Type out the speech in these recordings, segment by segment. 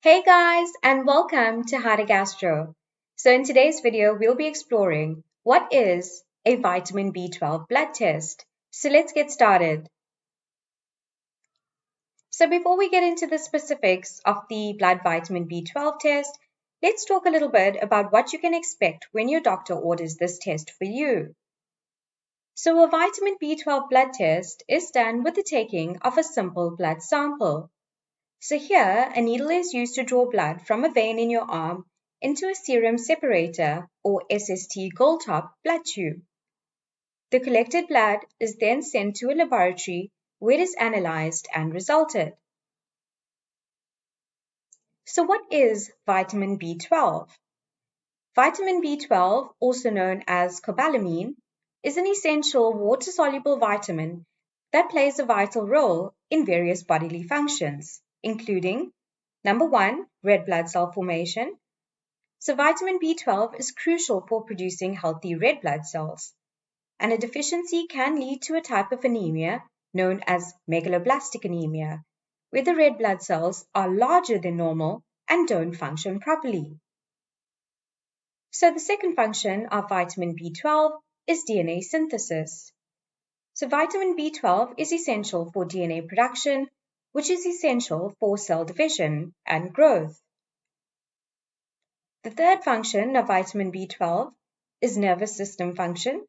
Hey guys, and welcome to How to Gastro. So in today's video, we'll be exploring what is a vitamin B12 blood test. So let's get started. So before we get into the specifics of the blood vitamin B12 test, let's talk a little bit about what you can expect when your doctor orders this test for you. So a vitamin B12 blood test is done with the taking of a simple blood sample. So here, a needle is used to draw blood from a vein in your arm into a serum separator or SST gold top blood tube. The collected blood is then sent to a laboratory where it is analyzed and resulted. So what is vitamin B12? Vitamin B12, also known as cobalamin, is an essential water-soluble vitamin that plays a vital role in various bodily functions, including number 1, red blood cell formation. So vitamin B12 is crucial for producing healthy red blood cells, and a deficiency can lead to a type of anemia known as megaloblastic anemia, where the red blood cells are larger than normal and don't function properly. So the second function of vitamin B12 is DNA synthesis. So vitamin B12 is essential for DNA production, which is essential for cell division and growth. The third function of vitamin B12 is nervous system function.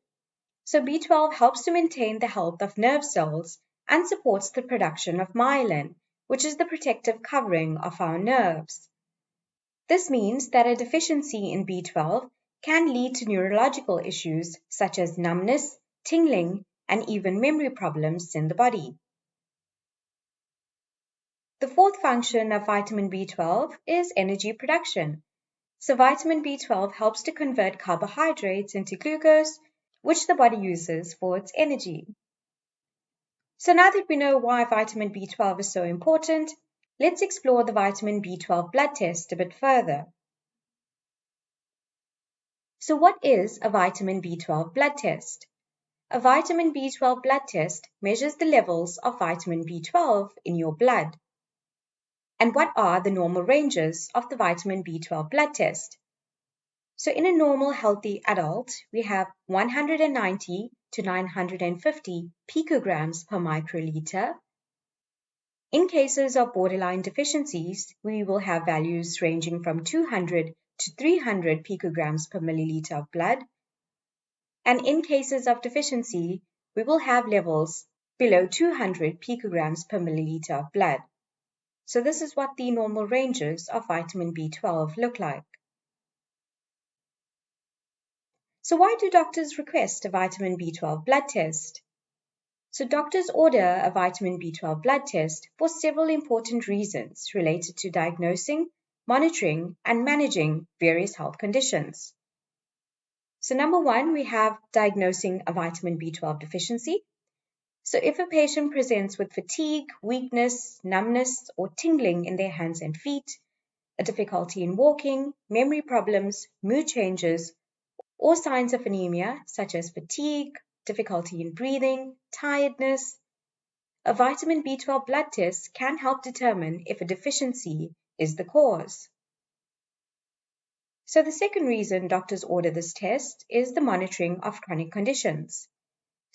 So B12 helps to maintain the health of nerve cells and supports the production of myelin, which is the protective covering of our nerves. This means that a deficiency in B12 can lead to neurological issues such as numbness, tingling, and even memory problems in the body. The fourth function of vitamin B12 is energy production. So vitamin B12 helps to convert carbohydrates into glucose, which the body uses for its energy. So now that we know why vitamin B12 is so important, let's explore the vitamin B12 blood test a bit further. So what is a vitamin B12 blood test? A vitamin B12 blood test measures the levels of vitamin B12 in your blood. And what are the normal ranges of the vitamin B12 blood test? So in a normal healthy adult, we have 190 to 950 picograms per microliter. In cases of borderline deficiencies, we will have values ranging from 200 to 300 picograms per milliliter of blood. And in cases of deficiency, we will have levels below 200 picograms per milliliter of blood. So this is what the normal ranges of vitamin B12 look like. So why do doctors request a vitamin B12 blood test? So doctors order a vitamin B12 blood test for several important reasons related to diagnosing, monitoring, and managing various health conditions. So number 1, we have diagnosing a vitamin B12 deficiency. So if a patient presents with fatigue, weakness, numbness, or tingling in their hands and feet, a difficulty in walking, memory problems, mood changes, or signs of anemia such as fatigue, difficulty in breathing, tiredness, a vitamin B12 blood test can help determine if a deficiency is the cause. So the second reason doctors order this test is the monitoring of chronic conditions.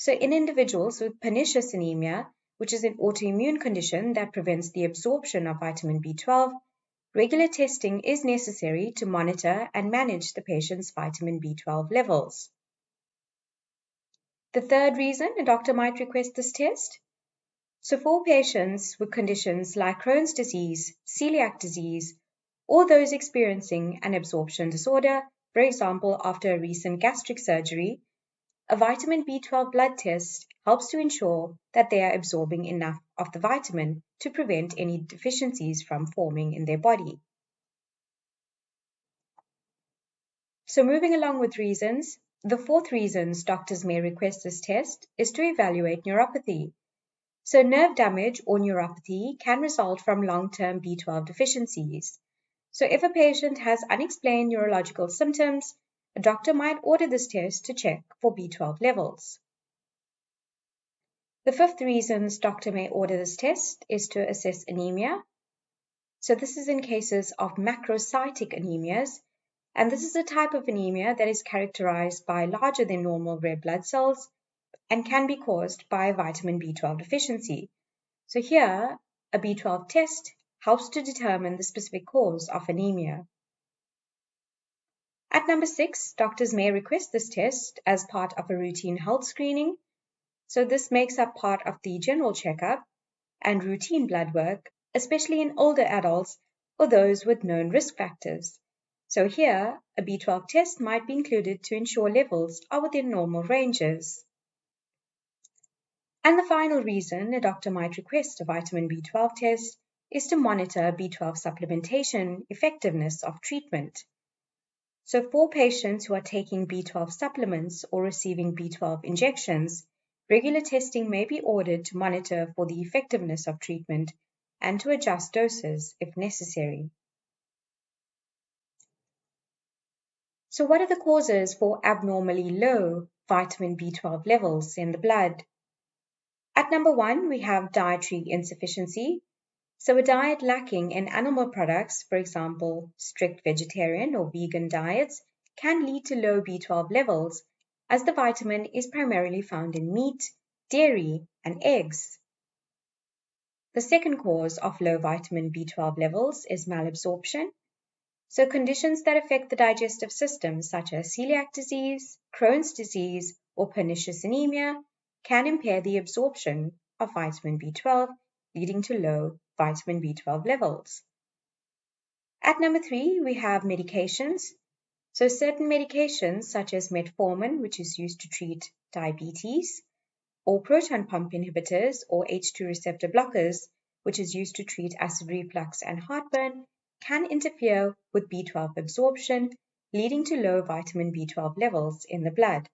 So in individuals with pernicious anemia, which is an autoimmune condition that prevents the absorption of vitamin B12, regular testing is necessary to monitor and manage the patient's vitamin B12 levels. The third reason a doctor might request this test. So for patients with conditions like Crohn's disease, celiac disease, or those experiencing an absorption disorder, for example, after a recent gastric surgery, a vitamin B12 blood test helps to ensure that they are absorbing enough of the vitamin to prevent any deficiencies from forming in their body. So moving along with reasons, the fourth reasons doctors may request this test is to evaluate neuropathy. So nerve damage or neuropathy can result from long-term B12 deficiencies. So if a patient has unexplained neurological symptoms, a doctor might order this test to check for B12 levels. The fifth reasons doctor may order this test is to assess anemia. So this is in cases of macrocytic anemias, and this is a type of anemia that is characterized by larger than normal red blood cells and can be caused by vitamin B12 deficiency. So here, a B12 test helps to determine the specific cause of anemia. At number 6, doctors may request this test as part of a routine health screening. So this makes up part of the general checkup and routine blood work, especially in older adults or those with known risk factors. So here, a B12 test might be included to ensure levels are within normal ranges. And the final reason a doctor might request a vitamin B12 test is to monitor B12 supplementation effectiveness of treatment. So for patients who are taking B12 supplements or receiving B12 injections, regular testing may be ordered to monitor for the effectiveness of treatment and to adjust doses if necessary. So what are the causes for abnormally low vitamin B12 levels in the blood? At number 1, we have dietary insufficiency. So a diet lacking in animal products, for example, strict vegetarian or vegan diets, can lead to low B12 levels, as the vitamin is primarily found in meat, dairy, and eggs. The second cause of low vitamin B12 levels is malabsorption. So conditions that affect the digestive system, such as celiac disease, Crohn's disease, or pernicious anemia, can impair the absorption of vitamin B12, leading to low vitamin B12 levels. At number 3, we have medications. So certain medications, such as Metformin, which is used to treat diabetes, or proton pump inhibitors or H2 receptor blockers, which is used to treat acid reflux and heartburn, can interfere with B12 absorption, leading to low vitamin B12 levels in the blood.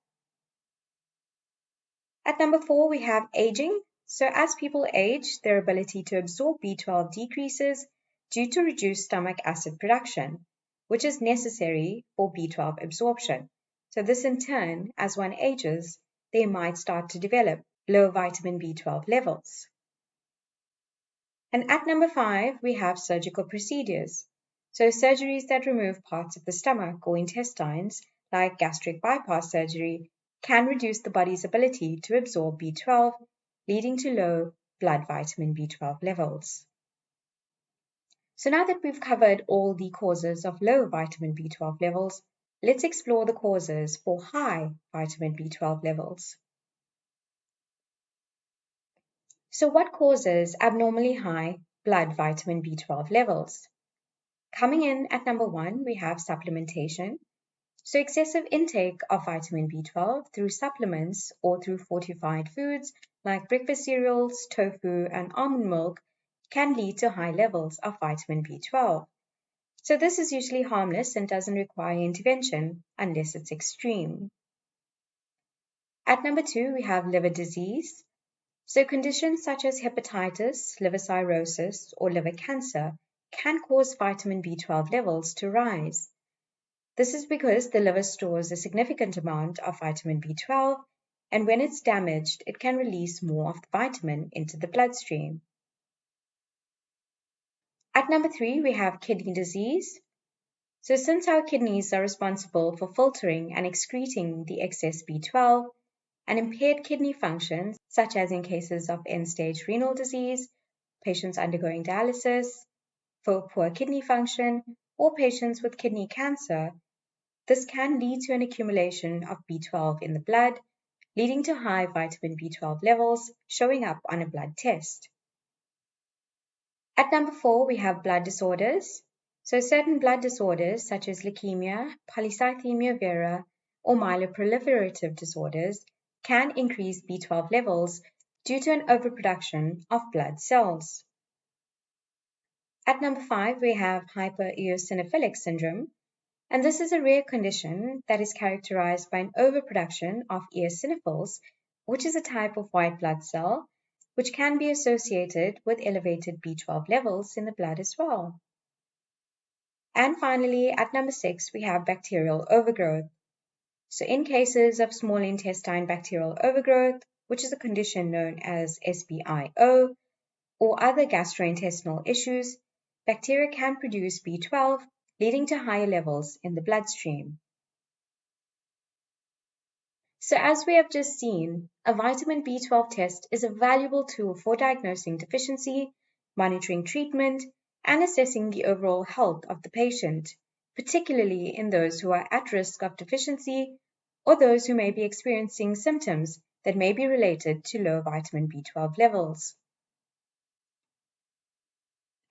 At number 4, we have aging. So as people age, their ability to absorb B12 decreases due to reduced stomach acid production, which is necessary for B12 absorption. So this in turn, as one ages, they might start to develop low vitamin B12 levels. And at number 5, we have surgical procedures. So surgeries that remove parts of the stomach or intestines, like gastric bypass surgery, can reduce the body's ability to absorb B12, leading to low blood vitamin B12 levels. So now that we've covered all the causes of low vitamin B12 levels, let's explore the causes for high vitamin B12 levels. So what causes abnormally high blood vitamin B12 levels? Coming in at number 1, we have supplementation. So excessive intake of vitamin B12 through supplements or through fortified foods like breakfast cereals, tofu, and almond milk can lead to high levels of vitamin B12. So this is usually harmless and doesn't require intervention unless it's extreme. At number 2, we have liver disease. So conditions such as hepatitis, liver cirrhosis, or liver cancer can cause vitamin B12 levels to rise. This is because the liver stores a significant amount of vitamin B12, and when it's damaged, it can release more of the vitamin into the bloodstream. At number 3, we have kidney disease. So since our kidneys are responsible for filtering and excreting the excess B12, and impaired kidney functions, such as in cases of end-stage renal disease, patients undergoing dialysis, for poor kidney function, or patients with kidney cancer, this can lead to an accumulation of B12 in the blood, leading to high vitamin B12 levels showing up on a blood test. At number 4, we have blood disorders. So certain blood disorders such as leukemia, polycythemia vera, or myeloproliferative disorders can increase B12 levels due to an overproduction of blood cells. At number 5, we have Hyper-eosinophilic Syndrome, and this is a rare condition that is characterized by an overproduction of eosinophils, which is a type of white blood cell, which can be associated with elevated B12 levels in the blood as well. And finally, at number 6, we have bacterial overgrowth. So in cases of small intestine bacterial overgrowth, which is a condition known as SBIO, or other gastrointestinal issues, bacteria can produce B12, leading to higher levels in the bloodstream. So as we have just seen, a vitamin B12 test is a valuable tool for diagnosing deficiency, monitoring treatment, and assessing the overall health of the patient, particularly in those who are at risk of deficiency or those who may be experiencing symptoms that may be related to low vitamin B12 levels.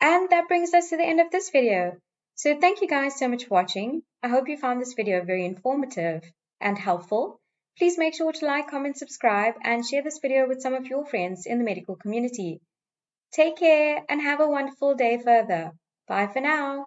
And that brings us to the end of this video. So thank you guys so much for watching. I hope you found this video very informative and helpful. Please make sure to like, comment, subscribe, and share this video with some of your friends in the medical community. Take care and have a wonderful day further. Bye for now.